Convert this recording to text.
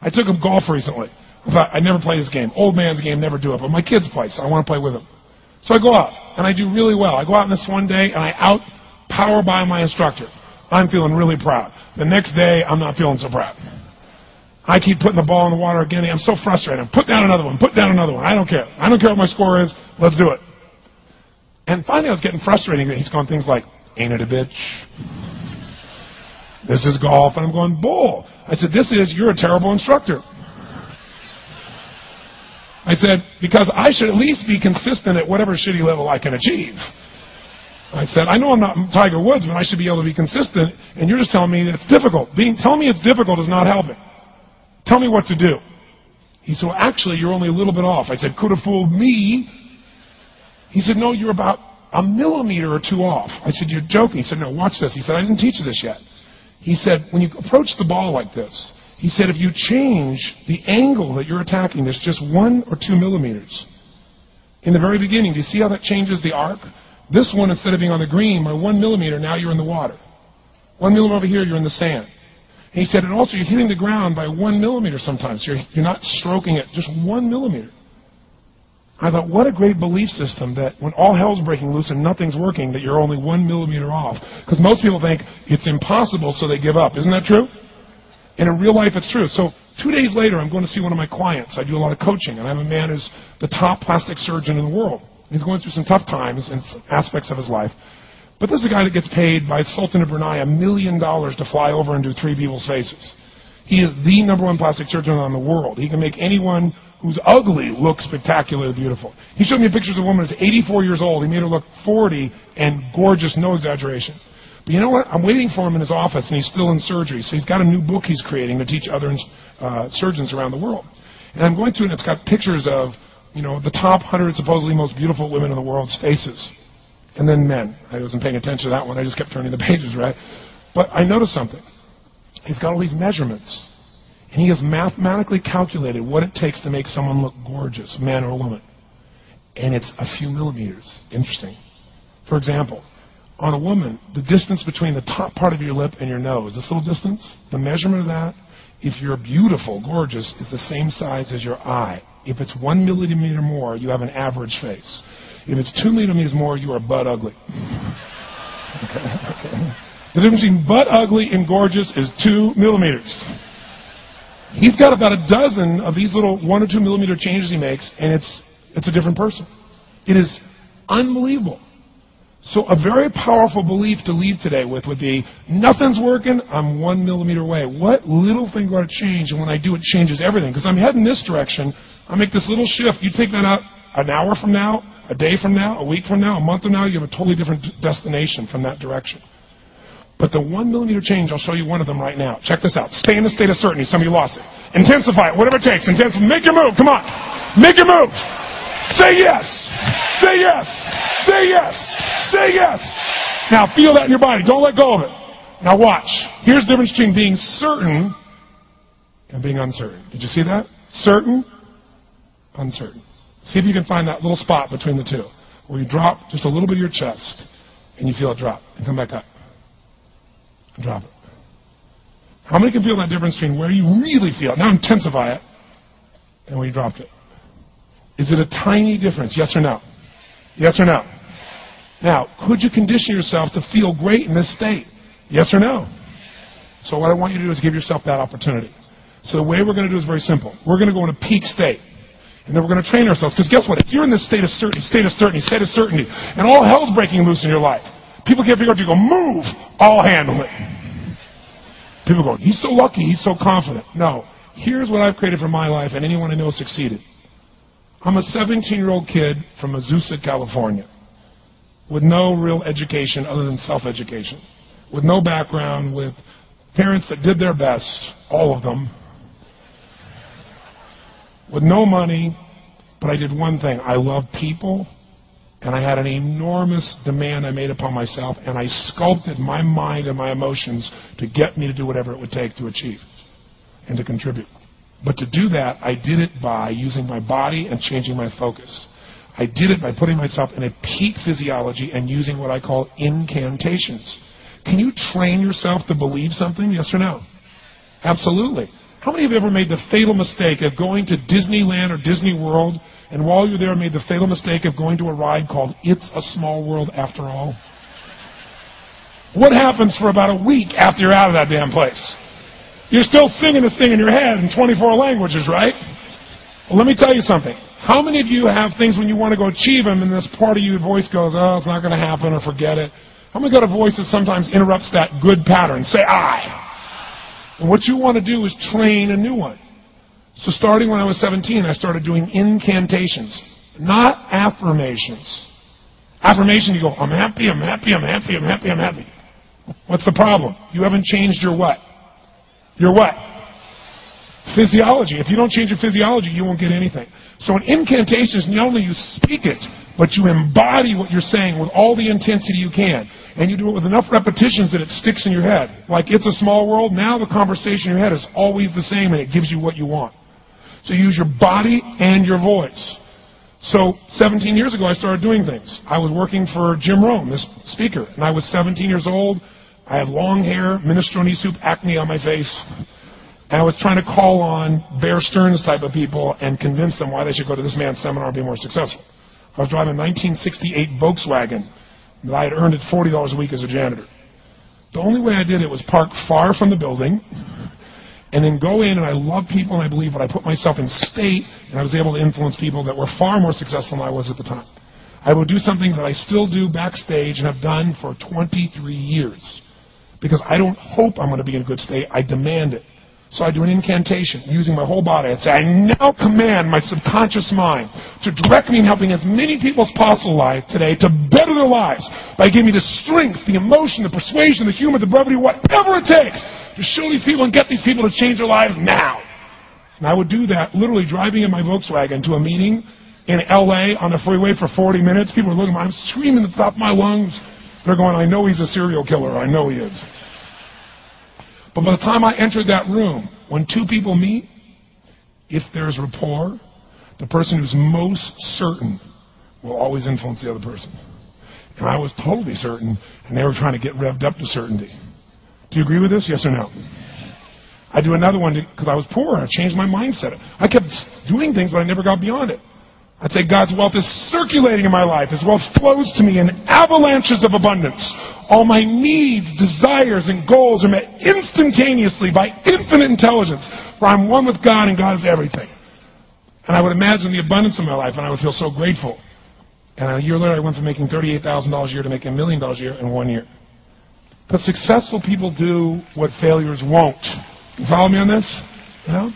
I took him golf recently. I thought, I'd never play this game. Old man's game, never do it. But my kids play, so I want to play with them. So I go out, and I do really well. I go out on this one day, and I out-power by my instructor. I'm feeling really proud. The next day, I'm not feeling so proud. I keep putting the ball in the water again. I'm so frustrated. Put down another one. Put down another one. I don't care. I don't care what my score is. Let's do it. And finally, I was getting frustrated. He's going things like, ain't it a bitch? This is golf. And I'm going, bull. I said, you're a terrible instructor. I said, because I should at least be consistent at whatever shitty level I can achieve. I said, I know I'm not Tiger Woods, but I should be able to be consistent, and you're just telling me that it's difficult. Telling me it's difficult is not helping. Tell me what to do. He said, well, actually, you're only a little bit off. I said, could have fooled me. He said, no, you're about a millimeter or two off. I said, you're joking. He said, no, watch this. He said, I didn't teach you this yet. He said, when you approach the ball like this, he said, if you change the angle that you're attacking this just 1 or 2 millimeters, in the very beginning, do you see how that changes the arc? This one, instead of being on the green, by 1 millimeter, now you're in the water. 1 millimeter over here, you're in the sand. And he said, and also you're hitting the ground by 1 millimeter sometimes. You're not stroking it, just 1 millimeter. I thought, what a great belief system that when all hell's breaking loose and nothing's working, that you're only 1 millimeter off. Because most people think it's impossible, so they give up. Isn't that true? And in real life, it's true. So 2 days later, I'm going to see one of my clients. I do a lot of coaching, and I have a man who's the top plastic surgeon in the world. He's going through some tough times in aspects of his life. But this is a guy that gets paid by Sultan of Brunei $1 million to fly over and do 3 people's faces. He is the #1 plastic surgeon in the world. He can make anyone who's ugly look spectacularly beautiful. He showed me pictures of a woman who's 84 years old. He made her look 40 and gorgeous, no exaggeration. But you know what? I'm waiting for him in his office, and he's still in surgery. So he's got a new book he's creating to teach other surgeons around the world. And I'm going through it, and it's got pictures of, the top 100 supposedly most beautiful women in the world's faces. And then men. I wasn't paying attention to that one. I just kept turning the pages, right? But I noticed something. He's got all these measurements. And he has mathematically calculated what it takes to make someone look gorgeous, man or woman. And it's a few millimeters. Interesting. For example, on a woman, the distance between the top part of your lip and your nose, this little distance, the measurement of that, if you're beautiful, gorgeous, is the same size as your eye. If it's 1 millimeter more, you have an average face. If it's 2 millimeters more, you are butt ugly. Okay. The difference between butt ugly and gorgeous is 2 millimeters. He's got about a dozen of these little 1 or 2 millimeter changes he makes, and it's a different person. It is unbelievable. So a very powerful belief to leave today with would be, nothing's working, I'm 1 millimeter away. What little thing got to change? And when I do, it changes everything. Because I'm heading this direction, I make this little shift. You take that out an hour from now, a day from now, a week from now, a month from now, you have a totally different destination from that direction. But the 1 millimeter change, I'll show you one of them right now. Check this out. Stay in the state of certainty. Some of you lost it. Intensify it, whatever it takes. Make your move. Come on. Make your move. Say yes. Say yes. Say yes. Say yes. Now feel that in your body. Don't let go of it. Now watch. Here's the difference between being certain and being uncertain. Did you see that? Certain, uncertain. See if you can find that little spot between the two, where you drop just a little bit of your chest, and you feel it drop, and come back up. And drop it. How many can feel that difference between where you really feel it? Now intensify it, and where you dropped it. Is it a tiny difference? Yes or no? Yes or no? Now, could you condition yourself to feel great in this state? Yes or no? So what I want you to do is give yourself that opportunity. So the way we're going to do is very simple. We're going to go in a peak state. And then we're going to train ourselves. Because guess what? If you're in this state of certainty, and all hell's breaking loose in your life, people can't figure out, you go, move, I'll handle it. People go, he's so lucky, he's so confident. No. Here's what I've created for my life, and anyone I know succeeded. I'm a 17-year-old kid from Azusa, California, with no real education other than self-education, with no background, with parents that did their best, all of them, with no money, but I did one thing. I love people, and I had an enormous demand I made upon myself, and I sculpted my mind and my emotions to get me to do whatever it would take to achieve and to contribute. But to do that, I did it by using my body and changing my focus. I did it by putting myself in a peak physiology and using what I call incantations. Can you train yourself to believe something? Yes or no? Absolutely. How many of you ever made the fatal mistake of going to Disneyland or Disney World, and while you're there made the fatal mistake of going to a ride called It's a Small World After All? What happens for about a week after you're out of that damn place? You're still singing this thing in your head in 24 languages, right? Well, let me tell you something. How many of you have things when you want to go achieve them and this part of your voice goes, oh, it's not going to happen, or forget it? How many got a voice that sometimes interrupts that good pattern? Say, I. And what you want to do is train a new one. So starting when I was 17, I started doing incantations, not affirmations. Affirmation, you go, I'm happy, I'm happy, I'm happy, I'm happy, I'm happy. What's the problem? You haven't changed your what? Your what? Physiology. If you don't change your physiology, you won't get anything. So in incantations, not only you speak it, but you embody what you're saying with all the intensity you can. And you do it with enough repetitions that it sticks in your head. Like It's a Small World, now the conversation in your head is always the same and it gives you what you want. So you use your body and your voice. So 17 years ago, I started doing things. I was working for Jim Rome, this speaker, and I was 17 years old. I had long hair, minestrone soup, acne on my face. And I was trying to call on Bear Stearns type of people and convince them why they should go to this man's seminar and be more successful. I was driving a 1968 Volkswagen that I had earned at $40 a week as a janitor. The only way I did it was park far from the building and then go in, and I love people and I believe, but I put myself in state, and I was able to influence people that were far more successful than I was at the time. I would do something that I still do backstage and have done for 23 years. Because I don't hope I'm going to be in a good state, I demand it. So I do an incantation using my whole body. I'd say, I now command my subconscious mind to direct me in helping as many people as possible alive today to better their lives by giving me the strength, the emotion, the persuasion, the humor, the brevity, whatever it takes to show these people and get these people to change their lives now. And I would do that literally driving in my Volkswagen to a meeting in L.A. on the freeway for 40 minutes. People are looking at me. I'm screaming at the top of my lungs. They're going, I know he's a serial killer. I know he is. But by the time I entered that room, when two people meet, if there's rapport, the person who's most certain will always influence the other person. And I was totally certain, and they were trying to get revved up to certainty. Do you agree with this? Yes or no? I do another one because I was poor. I changed my mindset. I kept doing things, but I never got beyond it. I'd say God's wealth is circulating in my life. His wealth flows to me in avalanches of abundance. All my needs, desires, and goals are met instantaneously by infinite intelligence, for I'm one with God and God is everything. And I would imagine the abundance of my life, and I would feel so grateful. And a year later, I went from making $38,000 a year to making $1 million a year in 1 year. But successful people do what failures won't. You follow me on this? You know?